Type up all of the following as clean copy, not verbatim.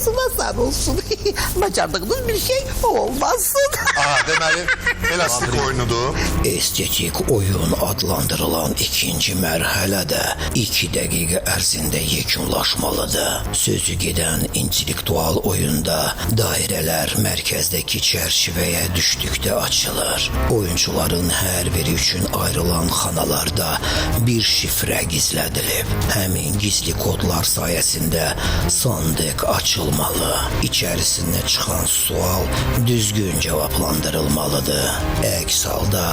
Sınasan olsun. Bacardığınız bir şey olmasın. Aha, deməli, elastik oyunudur. Estetik oyun adlandırılan ikinci mərhələdə 2 dəqiqə ərzində yekunlaşmalıdır. Sözü gedən intellektual oyunda dairələr mərkəzdəki çərçivəyə düşdükdə açılır. Oyuncuların hər biri üçün ayrılan xanalarda bir şifrə gizlədilib. Həmin gizli kodlar sayəsində sandıq açılmalı. İçərisində çıxan sual düzgün cavablandırılmalıdır. Əks halda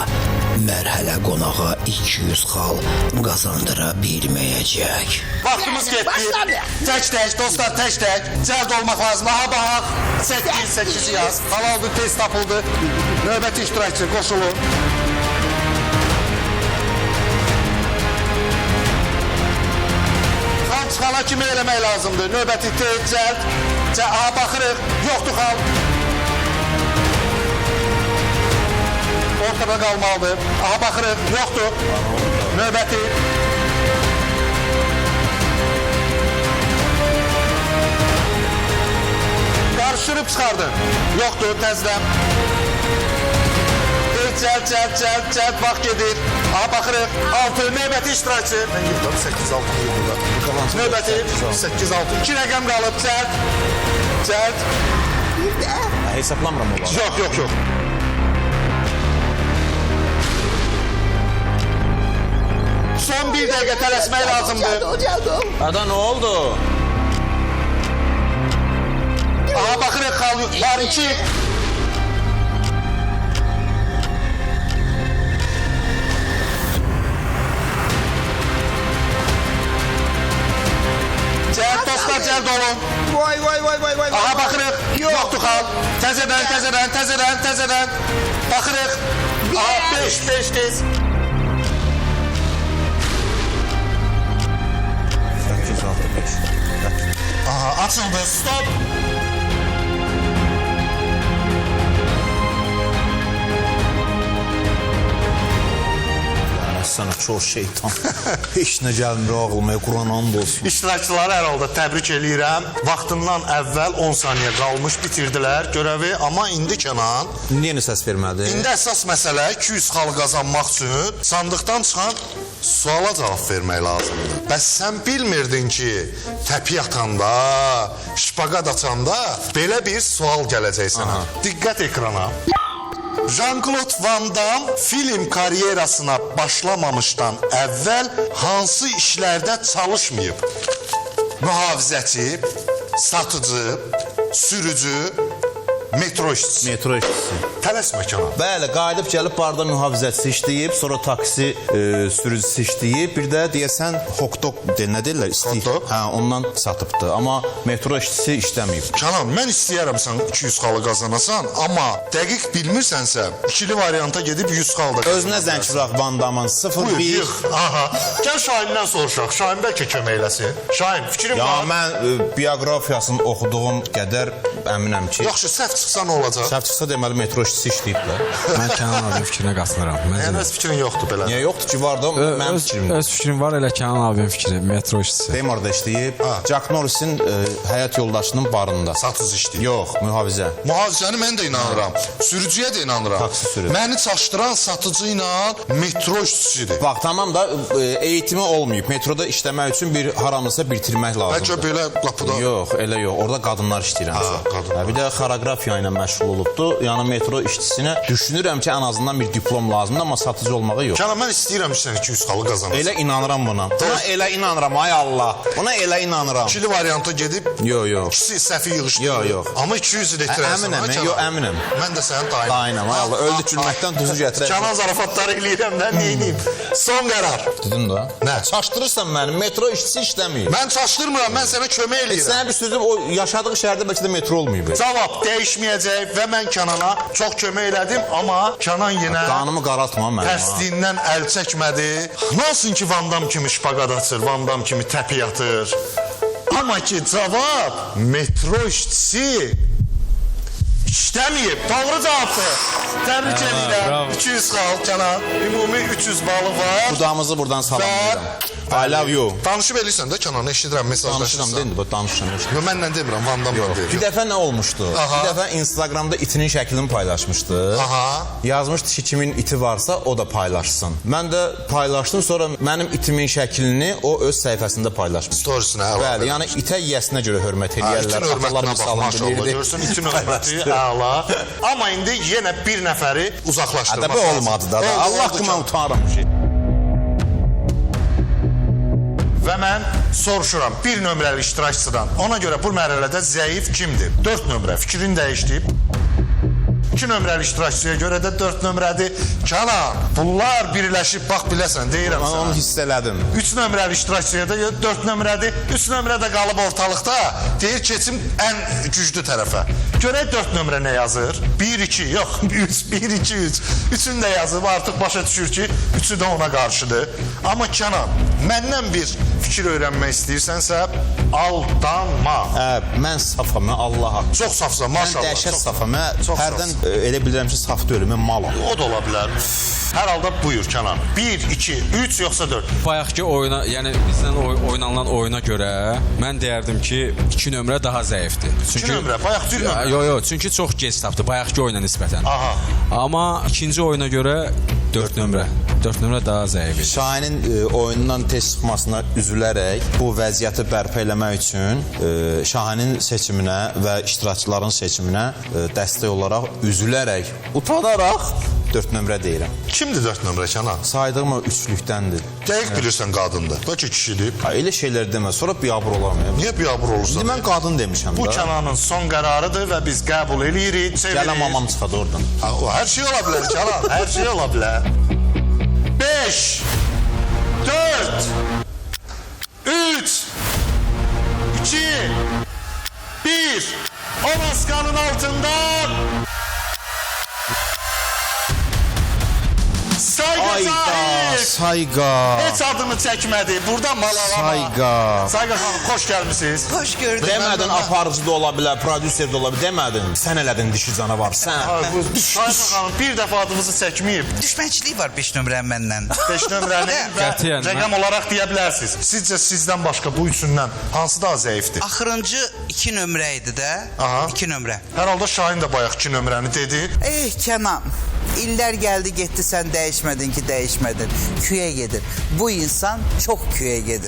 mərhələ qonağa 200 xal qazandıra bilməyəcək. Vaxtımız getdi. Başladı. Tək-tək, dostlar, tək-tək. Cəld olmaq lazım. Aha, bax. 8 yaz. Halaldır, tez tapıldı. Növbəti iştirakçı, qoşulun. Xal çıxana kimi eləmək lazımdır. Növbəti tez, cəld. Aha, baxırıq. Yoxdur xal. Ortada qalmalıdır. Aha, baxırıq. Yoxdur. Növbəti. Qarışdırıb çıxardın. Yoxdur, təzdən. Cəld, vaxt gedir. Aha, baxırıq. 6, növbəti iştirakçı. Mən yıxdım, 8-6 yıxdım. Növbəti 8-6. 2 rəqəm qalıb, cəld. Bir de. Hesablamıram o var. Yox. Son 1 dəqiqə tələsmək lazımdır. Cadı. Ada ne oldu? Aha, baxırıq, xal var 2. Cəld, dostlar, cəld olun. Vay. Aha, baxırıq. Yoxdur xal. Təzədən. Baxırıq. Aha, 5 tez. 865. Aha, açıldı. Stop. Sana çox şeytan. Heç nə gəlmir ağlıma, Quran and olsun. İştirakçıları hər halda təbrik eləyirəm. Vaxtından əvvəl 10 saniyə qalmış bitirdilər görəvi, amma indi Kənan, Niyə nə səs vermədi? indi əsas məsələ 200 xal qazanmaq üçün sandıqdan çıxan suala cavab vermək lazımdır. Bəs sən bilmirdin ki, təpi atanda, şpaqat açanda belə bir sual gələcək sənə. Diqqət ekrana. Jean-Claude Van Damme film karyerasına başlamamışdan əvvəl hansı işlərdə çalışmayıb? Mühafizəçi, satıcı, sürücü, metro işçisi. Metro işçisi. Tələsmə Kənan. Bəli, qayıdıb gəlib barda mühafizəçisi işləyib, sonra taksi sürücüsü işləyib, bir də deyəsən hot-dog nə deyirlər, Hot-dog? Hə, ondan satıbdı. Amma metro işçisi işləməyib. Kənan, mən istəyərəm sən 200 xalı qazanasan, amma dəqiq bilmirsənsə, ikili varianta gedib 100 xal da qazanasan. Özünə zəng vuraq Van Damın 01. Yığ. Aha. Gəl Şahindən soruşaq. Şahin bəlkə kömək eləsin. Şahin, fikrin Ya var? mən biografiyasını oxuduğum qədər əminəm ki, Yaxşı, səhv çıxsa nə olacaq? səhv çıxsa deməli metro işçisi işləyiblər. Mən Kənan abinin fikrinə qatılıram. Yəni, öz fikrin yoxdur belə. Niyə yoxdur ki, var da mənim fikrimdir. Öz fikrim var, elə Kənan abinin fikri, metro işçisi. Demarda işləyib, Jack Norris'in həyat yoldaşının barında. Satıcı işləyir. Yox, mühafizə. Mühafizəni mən də inanıram. Sürücüyə də inanıram. Taksi sürücü. Məni çaşdıran satıcı ilə metro işçisidir. Bax, tamam da eğitimi olmayıb. Metroda işləmək üçün bir haramısa bitirmək Bəlkə lazımdır. belə qapıda... Yox, elə yox. Orada qadınlar işləyir. qadınlar. Bir də xoreografiya ilə məşğul olubdu. Yəni metro işçisinə düşünürəm ki, ən azından bir diplom lazımdır, amma satıcı olmağı yox. Kənan, mən istəyirəm ki, sən 200 xalı qazanasın. Elə inanıram buna. Buna elə inanıram, ay Allah. Buna elə inanıram. İkili varianta gedib Yox. ikisi səhvi yığışdırır. Yox. Amma 200 il etdirərsən. Əminəm, ha, Kənan? yox, əminəm. Mən də sənin dayın. Dayınam, ay Allah. Öldürməkdən duzu gətirək. Kənan zarafatları eləyirəm, mən neyiniyim? Son qərar. Dedim da. Nə? Çaşdırırsan məni. Metro işçisi işləmir. Mən çaşdırmıram, mən sənə kömək eləyirəm. Sənə bir sözüm, o yaşadığı şəhərdə bəlkə də metro olmayıb. Cavab dəyişməyəcək və mən Kənana çox kömək elədim, amma Kənan yenə Qanımı qaraltma mənim. tərsliyindən əl çəkmədi. Nasıl ki Van Damme kimi şpaqat açır, Van Damme kimi təpi atır. Amma ki cavab metro işçisi İşləməyib. Doğru cavabdır. Təbrik edirəm. bravo. 200 xal Kənan. Ümumi 300 balı var. Budağımızı buradan salamlayıram. I love you. Danışıb eləyirsən də Kənan, eşidirəm, Danışıram mesajlaşırsan. deyil, bu danışıram. Yo, mənlə demirəm, Vandamla Bir deyirəm. dəfə nə olmuşdu? Aha. Bir dəfə Instagramda itinin şəklini paylaşmışdı. Aha. Yazmışdı ki, kimin iti varsa o da paylaşsın. Mən də paylaşdım, sonra mənim itimin şəklini o öz səhifəsində paylaşmışdı. Storiesinə əlavə. Bəli, yəni itə yiyəsinə görə hörmət İtin eləyərlər. hörmətinə bax, maşallah, bilirdi. görsün, itin hörməti əla. Amma indi yenə bir nəfəri uzaqlaşdırmaq Ədəbi olmadı da. Oldu, Allah oldu haqqı mən Kənan. utanıram. Və mən soruşuram bir nömrəli iştirakçıdan. Ona görə bu mərhələdə zəif kimdir? 4 nömrə fikrini dəyişdirib. 2 nömrəli iştirakçıya görə də 4 nömrədir. Kənan, bunlar birləşib, bax biləsən, deyirəm Mən onu sənə. hiss elədim. 3 nömrəli iştirakçıya da 4 nömrədir. 3 nömrə də qalıb ortalıqda. Deyir keçim ən güclü tərəfə. Görək 4 nömrə nə yazır? 1 2 yox, 3 1 2 3. Üçün də yazıb, artıq başa düşür ki, üçü də ona qarşıdır. Amma Kənan, məndən bir fikir öyrənmək istəyirsənsə, aldanma. Mən safam, Allah haqqı. Çox safsan, Mən maşallah. dəhşət çox- safam. Mən Çox hərdən safsan. elə bilirəm ki, saf deyiləm, mən malam. O da ola bilər. Hər halda buyur Kənan. 1 2 3 yoxsa 4. Bayaqki oyuna, yəni bizlə oynanılan oyuna görə mən deyərdim ki, 2 nömrə daha zəifdir. 2 nömrə, bayaq 1 nömrə. Yo, çünki çox gec tapdı bayaqki oyuna nisbətən. Aha. Amma ikinci oyuna görə 4 nömrə. 4 nömrə daha zəif idi. Şahinin oyundan tez çıxmasına üzülərək bu vəziyyəti bərpa eləmək üçün Şahinin seçiminə və iştirakçıların seçiminə dəstək olaraq üzülərək, utanaraq 4 nömrə deyirəm. Kimdir 4 nömrə Kənan? Saydığım o üçlükdəndir. Dəqiq bilirsən qadındır. Bəlkə kişidir. Ha, elə şeylər demə, sonra biabır olamayım. Niyə biabır olursan? İndi mən qadın demişəm Bu da. Kənanın son qərarıdır və biz qəbul eləyirik, sevirik. Gələn mamam çıxadı oradan. Ha, o, hər şey ola bilər Kənan, hər şey ola bilər. 5 4 3 2 1 O maskanın altından Sayqa Ayda, sahib. sayqa. Heç adını çəkmədi. Buradan malalama. Sayqa. Sayqa xanım, xoş gəlmisiniz. Hoş gördük. Demədin aparıcı da ola bilər, prodüser də ola bilər. Demədin. Sən elədin dişi canavar, sən. Sayqa xanım bir dəfə adımızı çəkməyib. Düşmənçiliyi var 5 nömrənin məndən. 5 nömrəni və Qətiyyən, rəqəm olaraq deyə bilərsiniz. Sizcə sizdən başqa bu üçündən hansı daha zəifdir? Axırıncı 2 nömrə idi də. Aha. 2 nömrə. Hər halda Şahin də bayaq 2 nömrəni dedi. Kenan, iller geldi gitti sen değişmedin ki değişmedin. Küye gedir. Bu insan çok küye gedir.